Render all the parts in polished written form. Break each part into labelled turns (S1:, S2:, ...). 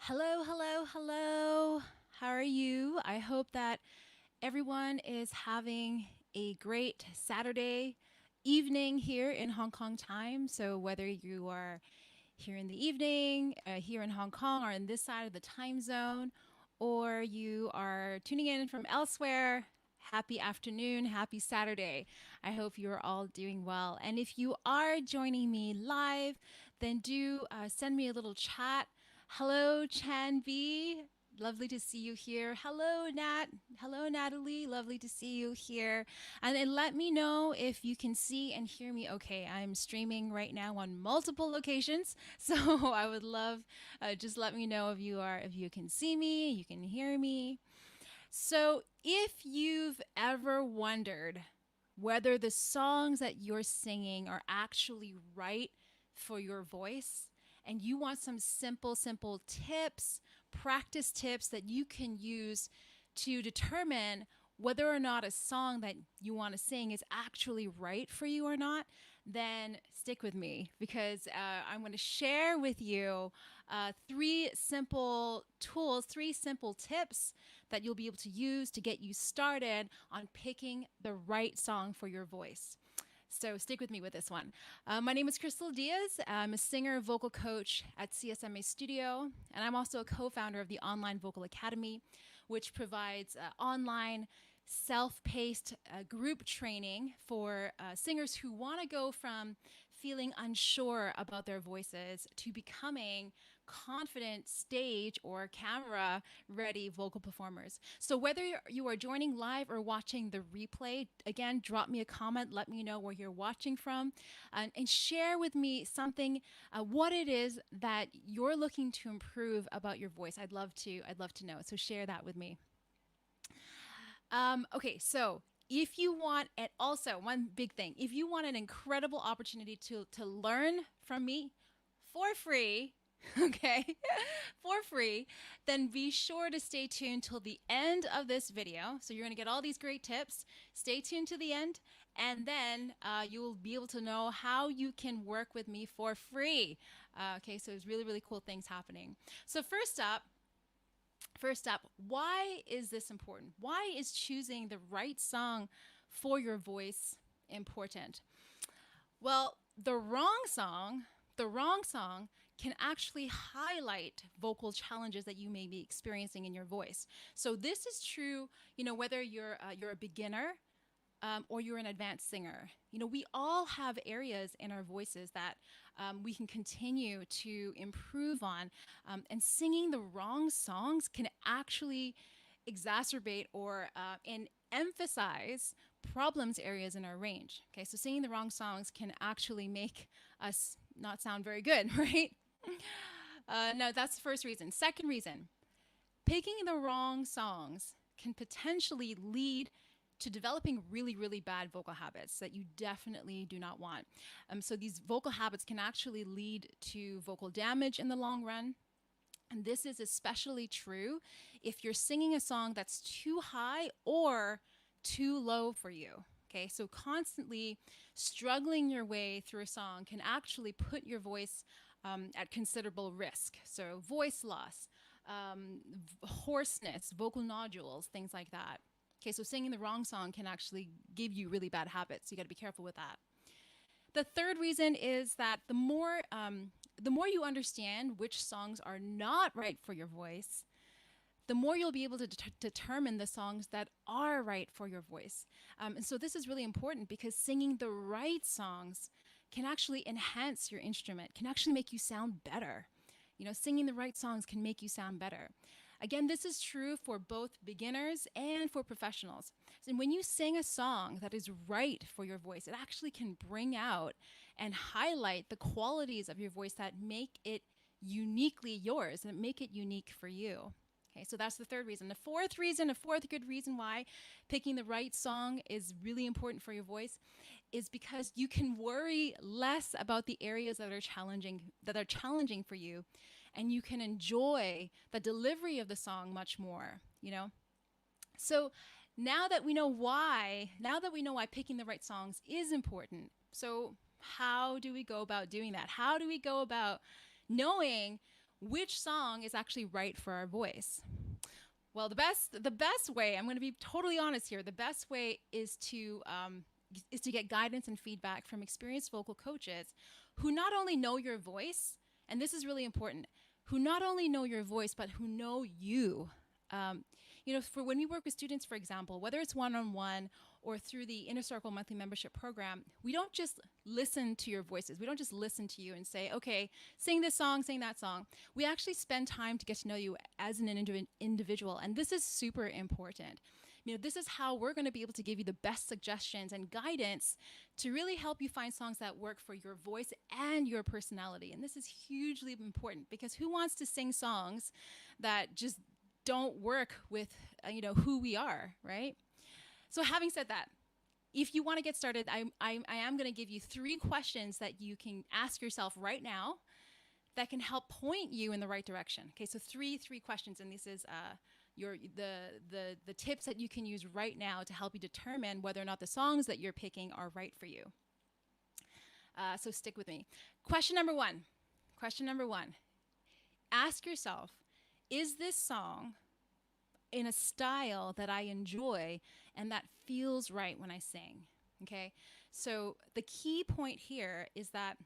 S1: Hello, hello, hello. How are you? I hope that everyone is having a great Saturday evening here in Hong Kong time. So, whether you are here in the evening, here in Hong Kong, or in this side of the time zone, or you are tuning in from elsewhere, happy afternoon, happy Saturday. I hope you're all doing well. And if you are joining me live, then do send me a little chat. Hello, Chan B. Lovely to see you here. Hello, Nat. Hello, Natalie. Lovely to see you here. And then let me know if you can see and hear me okay. I'm streaming right now on multiple locations. So I would love just let me know if you can see me, you can hear me. So if you've ever wondered whether the songs that you're singing are actually right for your voice, and you want some simple tips, practice tips that you can use to determine whether or not a song that you want to sing is actually right for you or not, then stick with me because I'm going to share with you three simple tools, three simple tips that you'll be able to use to get you started on picking the right song for your voice. So stick with me with this one. My name is Crystal Diaz. I'm a singer, vocal coach at CSMA Studio, and I'm also a co-founder of the Online Vocal Academy, which provides online self-paced group training for singers who want to go from feeling unsure about their voices to becoming confident stage or camera ready vocal performers. So whether you are joining live or watching the replay, again, drop me a comment, let me know where you're watching from, and share with me something, what it is that you're looking to improve about your voice. I'd love to know. So share that with me. Okay, so if you want, and also one big thing, if you want an incredible opportunity to learn from me for free, okay, for free, then be sure to stay tuned till the end of this video. So you're going to get all these great tips. Stay tuned to the end, and then you'll be able to know how you can work with me for free. Okay, so there's really cool things happening. So first up, why is this important? Why is choosing the right song for your voice important? Well, the wrong song can actually highlight vocal challenges that you may be experiencing in your voice. So this is true, whether you're a beginner or you're an advanced singer. We all have areas in our voices that we can continue to improve on. And singing the wrong songs can actually exacerbate or and emphasize problems areas in our range. Okay, so singing the wrong songs can actually make us not sound very good, right? No, that's the first reason. Second reason, picking the wrong songs can potentially lead to developing really bad vocal habits that you definitely do not want. So these vocal habits can actually lead to vocal damage in the long run. And this is especially true if you're singing a song that's too high or too low for you. Okay, so constantly struggling your way through a song can actually put your voice at considerable risk. So, voice loss, hoarseness, vocal nodules, things like that. Okay, so singing the wrong song can actually give you really bad habits. You got to be careful with that. The third reason is that the more you understand which songs are not right for your voice, the more you'll be able to determine the songs that are right for your voice. And so this is really important because singing the right songs can actually enhance your instrument, can actually make you sound better. Singing the right songs can make you sound better. Again, this is true for both beginners and for professionals. And when you sing a song that is right for your voice, it actually can bring out and highlight the qualities of your voice that make it uniquely yours and make it unique for you. Okay, so that's the third reason. A fourth good reason why picking the right song is really important for your voice is because you can worry less about the areas that are challenging for you, and you can enjoy the delivery of the song much more. So now that we know why picking the right songs is important. So how do we go about doing that? How do we go about knowing which song is actually right for our voice? Well, the best way, I'm going to be totally honest here. The best way is to get guidance and feedback from experienced vocal coaches who not only know your voice, and this is really important, who not only know your voice but who know you. Um, for when we work with students, for example, whether it's one-on-one or through the Inner Circle monthly membership program, we don't just listen to your voices. We don't just listen to you and say, okay, sing this song, sing that song. We actually spend time to get to know you as an individual, and this is super important. This is how we're going to be able to give you the best suggestions and guidance to really help you find songs that work for your voice and your personality. And this is hugely important because who wants to sing songs that just don't work with who we are, right? So having said that, if you want to get started, I am going to give you 3 questions that you can ask yourself right now that can help point you in the right direction. Okay, so three questions, and this is the tips that you can use right now to help you determine whether or not the songs that you're picking are right for you. So stick with me. Question number one. Ask yourself, is this song in a style that I enjoy and that feels right when I sing? Okay, so the key point here is that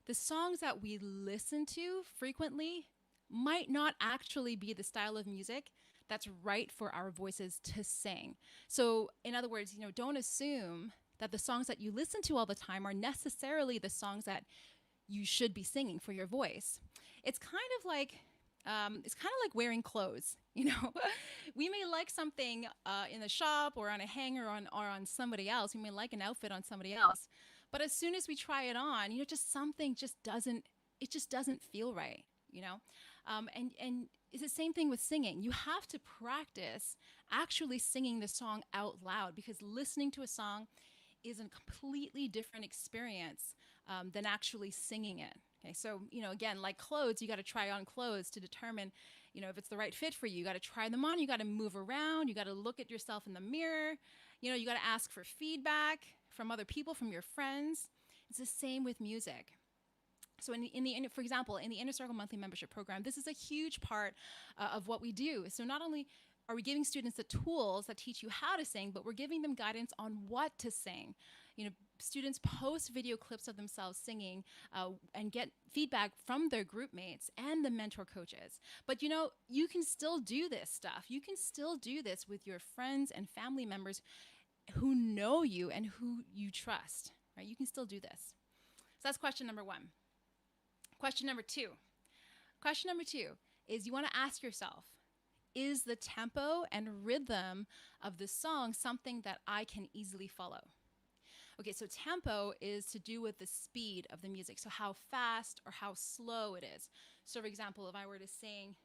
S1: the songs that we listen to frequently might not actually be the style of music that's right for our voices to sing. So in other words, don't assume that the songs that you listen to all the time are necessarily the songs that you should be singing for your voice. It's kind of like wearing clothes. We may like something in the shop or on a hanger or on somebody else. We may like an outfit on somebody else, but as soon as we try it on, something just doesn't feel right. And it's the same thing with singing. You have to practice actually singing the song out loud, because listening to a song is a completely different experience than actually singing it. Okay, so again, like clothes, you got to try on clothes to determine if it's the right fit for you. You got to try them on. You got to move around. You got to look at yourself in the mirror. You got to ask for feedback from other people, from your friends. It's the same with music. So for example, in the Inner Circle monthly membership program, this is a huge part of what we do. So not only are we giving students the tools that teach you how to sing, but we're giving them guidance on what to sing. Students post video clips of themselves singing and get feedback from their group mates and the mentor coaches. But you can still do this stuff. You can still do this with your friends and family members who know you and who you trust, right? You can still do this. So that's question number 1. Question number 2 is you want to ask yourself, is the tempo and rhythm of the song something that I can easily follow? Okay, so tempo is to do with the speed of the music, so how fast or how slow it is. So for example, if I were to sing,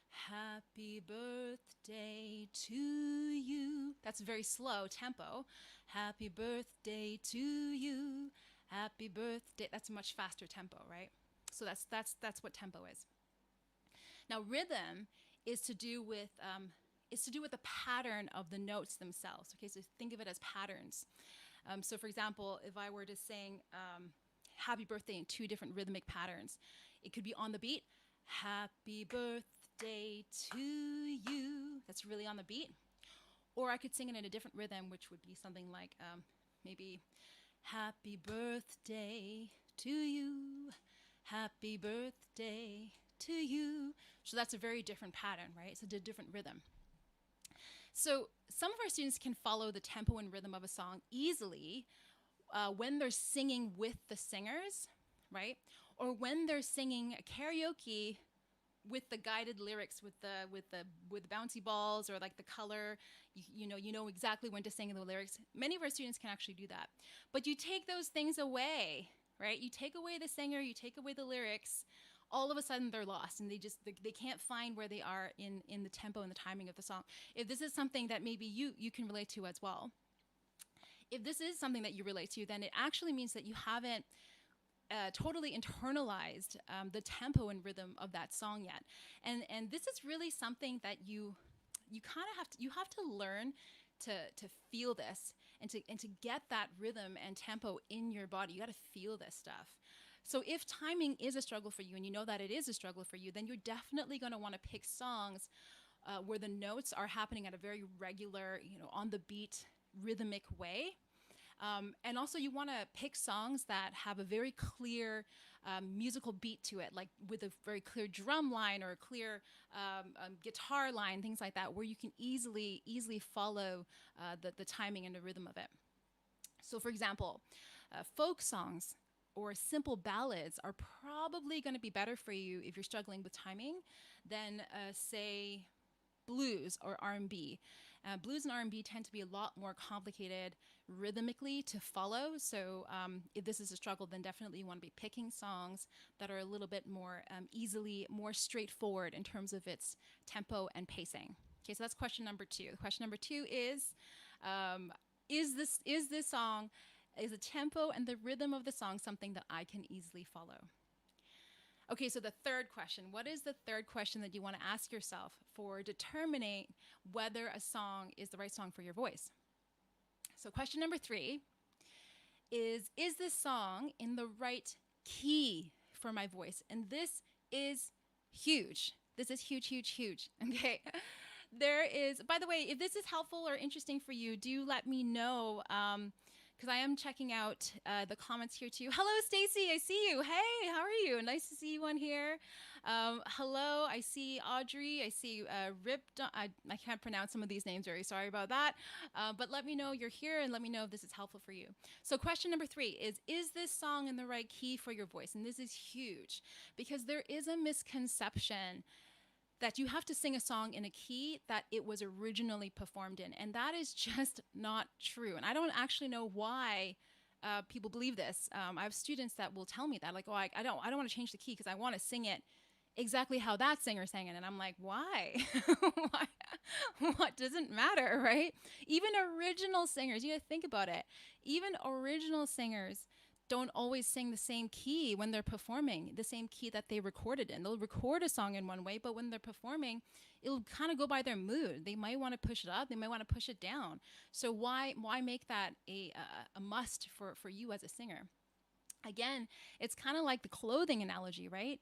S1: happy birthday to you, that's very slow tempo. Happy birthday to you, happy birthday, that's a much faster tempo, right? So that's what tempo is. Now rhythm is to do with the pattern of the notes themselves. Okay, so think of it as patterns. So for example, if I were to sing happy birthday in 2 different rhythmic patterns, it could be on the beat, happy birthday to you, that's really on the beat. Or I could sing it in a different rhythm, which would be something like maybe happy birthday to you, happy birthday to you. So that's a very different pattern, right? It's a different rhythm. So some of our students can follow the tempo and rhythm of a song easily when they're singing with the singers, right? Or when they're singing karaoke with the guided lyrics, with bouncy balls, or like the color, you know exactly when to sing the lyrics. Many of our students can actually do that. But you take those things away, right? You take away the singer, you take away the lyrics, all of a sudden they're lost, and they can't find where they are in the tempo and the timing of the song. If this is something that maybe you can relate to as well, if this is something that you relate to, then it actually means that you haven't totally internalized the tempo and rhythm of that song yet. And this is really something that you kind of have to learn to feel this and to get that rhythm and tempo in your body. You got to feel this stuff. So if timing is a struggle for you and you know that it is a struggle for you, then you're definitely going to want to pick songs where the notes are happening at a very regular, on the beat, rhythmic way. And also, you want to pick songs that have a very clear musical beat to it, like with a very clear drum line or a clear guitar line, things like that, where you can easily follow the timing and the rhythm of it. So, for example, folk songs or simple ballads are probably going to be better for you if you're struggling with timing than, say, blues or R&B. Blues and R&B tend to be a lot more complicated rhythmically to follow. So if this is a struggle, then definitely you want to be picking songs that are a little bit more more straightforward in terms of its tempo and pacing. Okay, so that's question number 2. Question number 2 is this song, is the tempo and the rhythm of the song something that I can easily follow? Okay, so the third question. What is the third question that you want to ask yourself for determining whether a song is the right song for your voice? So question number 3 is this song in the right key for my voice? And this is huge. This is huge. Okay. There is, by the way, if this is helpful or interesting for you, do let me know. Because I am checking out the comments here too. Hello, Stacy. I see you. Hey, how are you? Nice to see you on here. Hello, I see Audrey. I see Rip. I can't pronounce some of these names. Very sorry about that. But let me know you're here and let me know if this is helpful for you. So question number 3 is this song in the right key for your voice? And this is huge because there is a misconception that you have to sing a song in a key that it was originally performed in. And that is just not true. And I don't actually know why people believe this. I have students that will tell me that, like, oh, I don't want to change the key because I want to sing it exactly how that singer sang it. And I'm like, why? Why? What doesn't matter, right? Even original singers, you gotta think about it. Even original singers don't always sing the same key when they're performing, the same key that they recorded in. They'll record a song in one way, but when they're performing, it'll kind of go by their mood. They might want to push it up, they might want to push it down. So why make that a must for you as a singer? Again, it's kind of like the clothing analogy, right?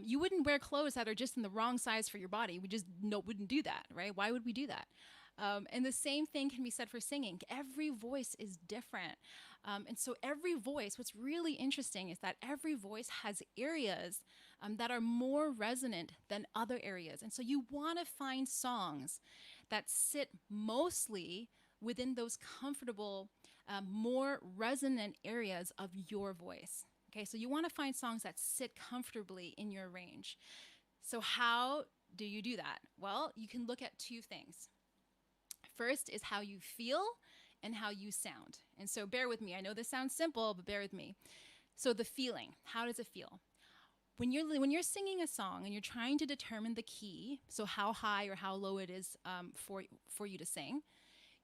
S1: You wouldn't wear clothes that are just in the wrong size for your body. We just wouldn't do that, right? Why would we do that? And the same thing can be said for singing. Every voice is different. And so every voice, what's really interesting is that every voice has areas that are more resonant than other areas. And so you want to find songs that sit mostly within those comfortable, more resonant areas of your voice. Okay, so you want to find songs that sit comfortably in your range. So how do you do that? Well, you can look at 2 things. First is how you feel and how you sound. And so bear with me. I know this sounds simple, but bear with me. So the feeling, how does it feel? When you're singing a song and you're trying to determine the key, so how high or how low it is for you to sing,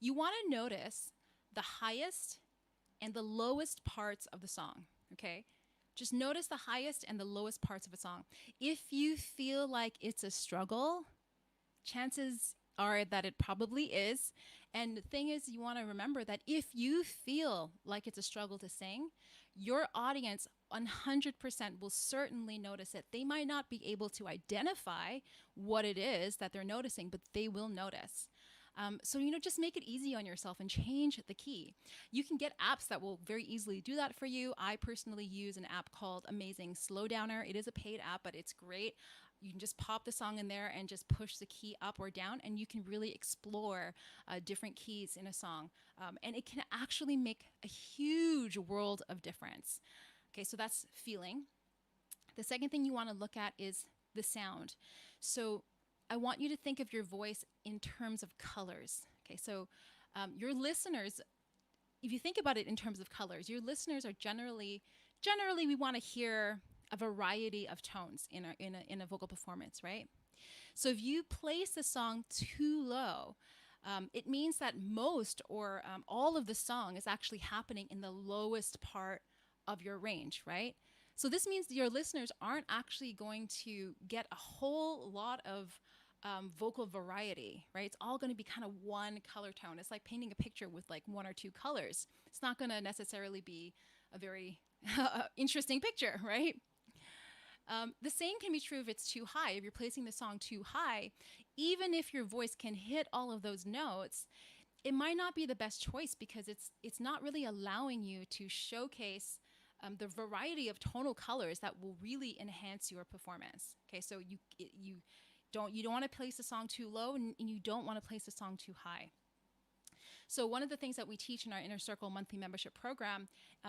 S1: you want to notice the highest and the lowest parts of the song, okay? Just notice the highest and the lowest parts of a song. If you feel like it's a struggle, chances are that it probably is. And the thing is, you want to remember that if you feel like it's a struggle to sing, your audience 100% will certainly notice it. They might not be able to identify what it is that they're noticing, but they will notice. So, just make it easy on yourself and change the key. You can get apps that will very easily do that for you. I personally use an app called Amazing Slowdowner. It is a paid app, but it's great. You can just pop the song in there and just push the key up or down, and you can really explore different keys in a song. And it can actually make a huge world of difference. Okay, so that's feeling. The second thing you want to look at is the sound. So I want you to think of your voice in terms of colors. Okay, so your listeners, if you think about it in terms of colors, your listeners are generally we want to hear a variety of tones in a vocal performance, right? So if you place the song too low, it means that most or all of the song is actually happening in the lowest part of your range, right? So this means that your listeners aren't actually going to get a whole lot of vocal variety, right? It's all going to be kind of one color tone. It's like painting a picture with like 1 or 2 colors. It's not going to necessarily be a very interesting picture, right? The same can be true if it's too high. If you're placing the song too high, even if your voice can hit all of those notes, it might not be the best choice because it's not really allowing you to showcase the variety of tonal colors that will really enhance your performance. Okay, so you don't want to place the song too low, and you don't want to place the song too high. So one of the things that we teach in our Inner Circle monthly membership program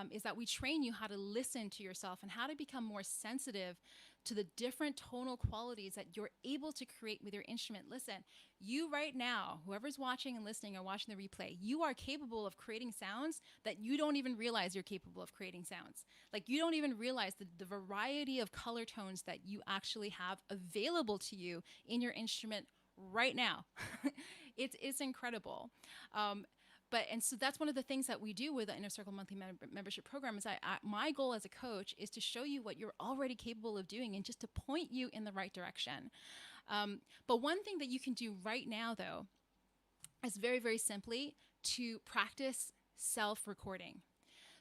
S1: is that we train you how to listen to yourself and how to become more sensitive to the different tonal qualities that you're able to create with your instrument. Listen, you right now, whoever's watching and listening or watching the replay, you are capable of creating sounds that you don't even realize you're capable of creating sounds. Like you don't even realize the variety of color tones that you actually have available to you in your instrument right now. It's incredible. And so that's one of the things that we do with the Inner Circle monthly membership program is my goal as a coach is to show you what you're already capable of doing and just to point you in the right direction. But one thing that you can do right now, though, is very, very simply to practice self-recording.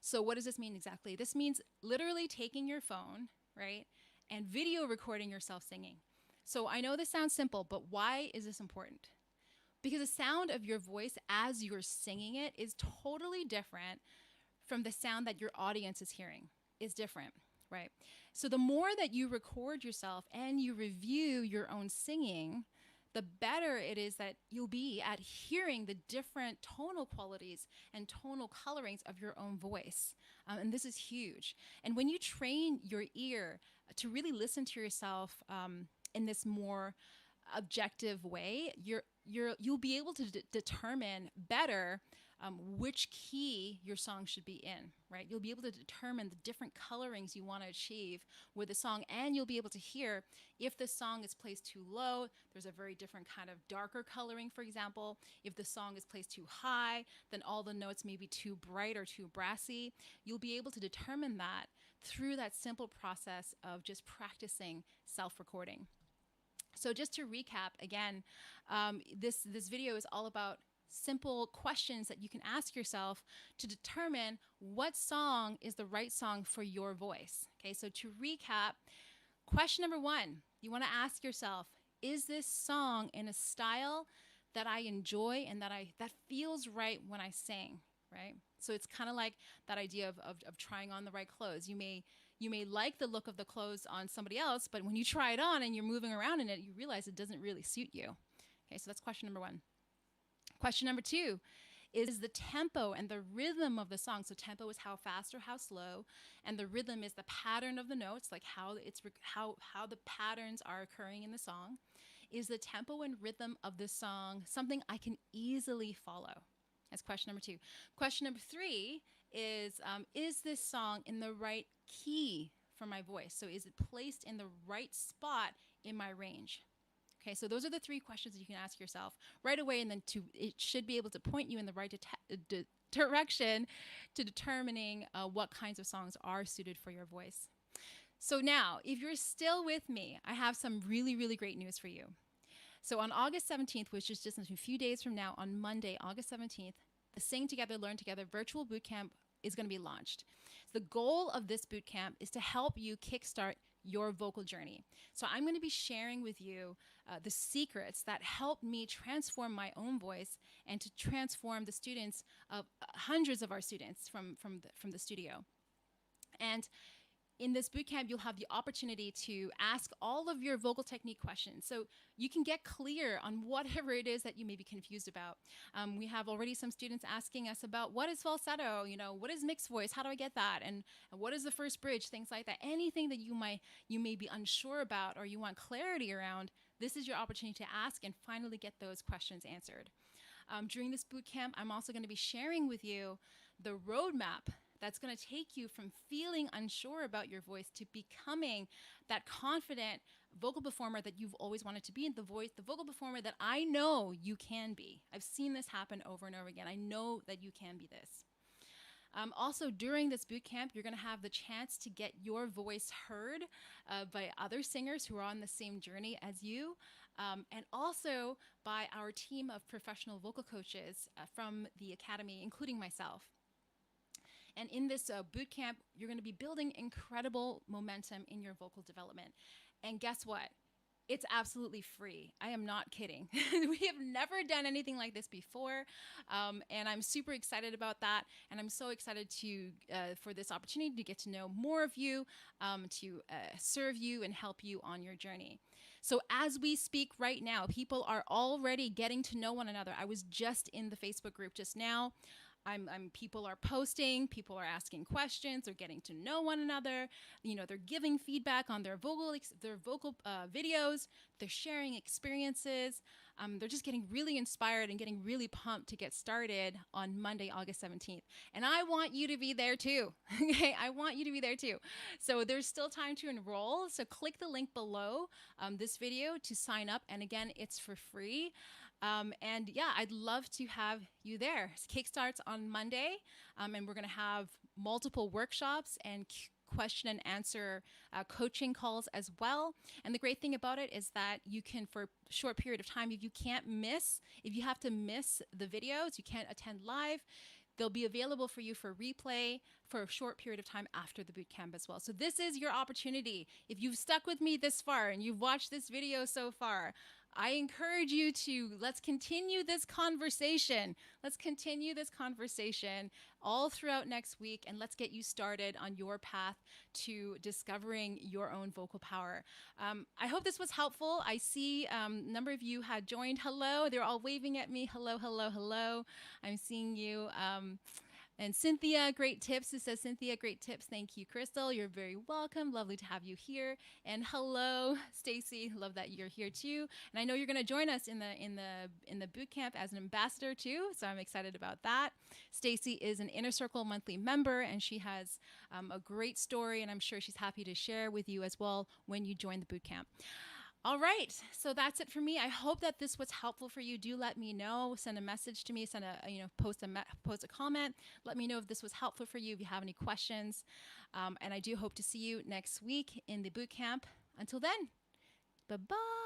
S1: So what does this mean exactly? This means literally taking your phone, right, and video recording yourself singing. So I know this sounds simple, but why is this important? Because the sound of your voice as you're singing it is totally different from the sound that your audience is hearing. Is different, right? So the more that you record yourself and you review your own singing, the better it is that you'll be at hearing the different tonal qualities and tonal colorings of your own voice. And this is huge. And when you train your ear to really listen to yourself in this more objective way, you'll be able to determine better which key your song should be in, right? You'll be able to determine the different colorings you want to achieve with the song, and you'll be able to hear if the song is placed too low, there's a very different kind of darker coloring, for example. If the song is placed too high, then all the notes may be too bright or too brassy. You'll be able to determine that through that simple process of just practicing self-recording. So just to recap again, this video is all about simple questions that you can ask yourself to determine what song is the right song for your voice. Okay, so to recap, question number one, you want to ask yourself, is this song in a style that I enjoy and that feels right when I sing, right? So it's kind of like that idea of trying on the right clothes. You may like the look of the clothes on somebody else, but when you try it on and you're moving around in it, you realize it doesn't really suit you. Okay, so that's question number one. Question number two is the tempo and the rhythm of the song. So tempo is how fast or how slow, and the rhythm is the pattern of the notes, like how the patterns are occurring in the song. Is the tempo and rhythm of the song something I can easily follow? That's question number two. Question number three is this song in the right key for my voice? So is it placed in the right spot in my range? Okay, so those are the three questions that you can ask yourself right away, and then it should be able to point you in the right direction to determining what kinds of songs are suited for your voice. So now, if you're still with me, I have some really, really great news for you. So on August 17th, which is just a few days from now, on Monday, August 17th, the Sing Together, Learn Together virtual bootcamp is going to be launched. So the goal of this bootcamp is to help you kickstart your vocal journey. So I'm going to be sharing with you the secrets that helped me transform my own voice and to transform the students of hundreds of our students from the studio. And in this bootcamp, you'll have the opportunity to ask all of your vocal technique questions. So you can get clear on whatever it is that you may be confused about. We have already some students asking us about what is falsetto, what is mixed voice, how do I get that? And what is the first bridge, things like that. Anything that you may be unsure about or you want clarity around, this is your opportunity to ask and finally get those questions answered. During this bootcamp, I'm also going to be sharing with you the roadmap that's going to take you from feeling unsure about your voice to becoming that confident vocal performer that you've always wanted to be, and the vocal performer that I know you can be. I've seen this happen over and over again. I know that you can be this. Also, during this bootcamp, you're going to have the chance to get your voice heard by other singers who are on the same journey as you, and also by our team of professional vocal coaches from the Academy, including myself. And in this boot camp, you're going to be building incredible momentum in your vocal development. And guess what? It's absolutely free. I am not kidding. We have never done anything like this before, and I'm super excited about that. And I'm so excited to for this opportunity to get to know more of you, to serve you and help you on your journey. So as we speak right now, people are already getting to know one another. I was just in the Facebook group just now. People are posting, people are asking questions, they're getting to know one another. You know, they're giving feedback on their vocal videos. They're sharing experiences. They're just getting really inspired and getting really pumped to get started on Monday, August 17th. And I want you to be there too. Okay, I want you to be there too. So there's still time to enroll. So click the link below this video to sign up. And again, it's for free. And yeah, I'd love to have you there. Kick starts on Monday, and we're going to have multiple workshops and question and answer coaching calls as well. And the great thing about it is that you can, for a short period of time, if you have to miss the videos, you can't attend live, they'll be available for you for replay for a short period of time after the boot camp as well. So this is your opportunity. If you've stuck with me this far and you've watched this video so far, I encourage you to let's continue this conversation. Let's continue this conversation all throughout next week, and let's get you started on your path to discovering your own vocal power. I hope this was helpful. I see a number of you had joined. Hello, they're all waving at me. Hello, hello, hello. I'm seeing you. And Cynthia, great tips. It says Cynthia, great tips. Thank you, Crystal. You're very welcome. Lovely to have you here. And hello, Stacy. Love that you're here too. And I know you're going to join us in the boot camp as an ambassador too. So I'm excited about that. Stacy is an Inner Circle monthly member, and she has a great story, and I'm sure she's happy to share with you as well when you join the boot camp. All right, so that's it for me. I hope that this was helpful for you. Do let me know. Send a message to me. Send post a comment. Let me know if this was helpful for you. If you have any questions, and I do hope to see you next week in the boot camp. Until then, bye bye.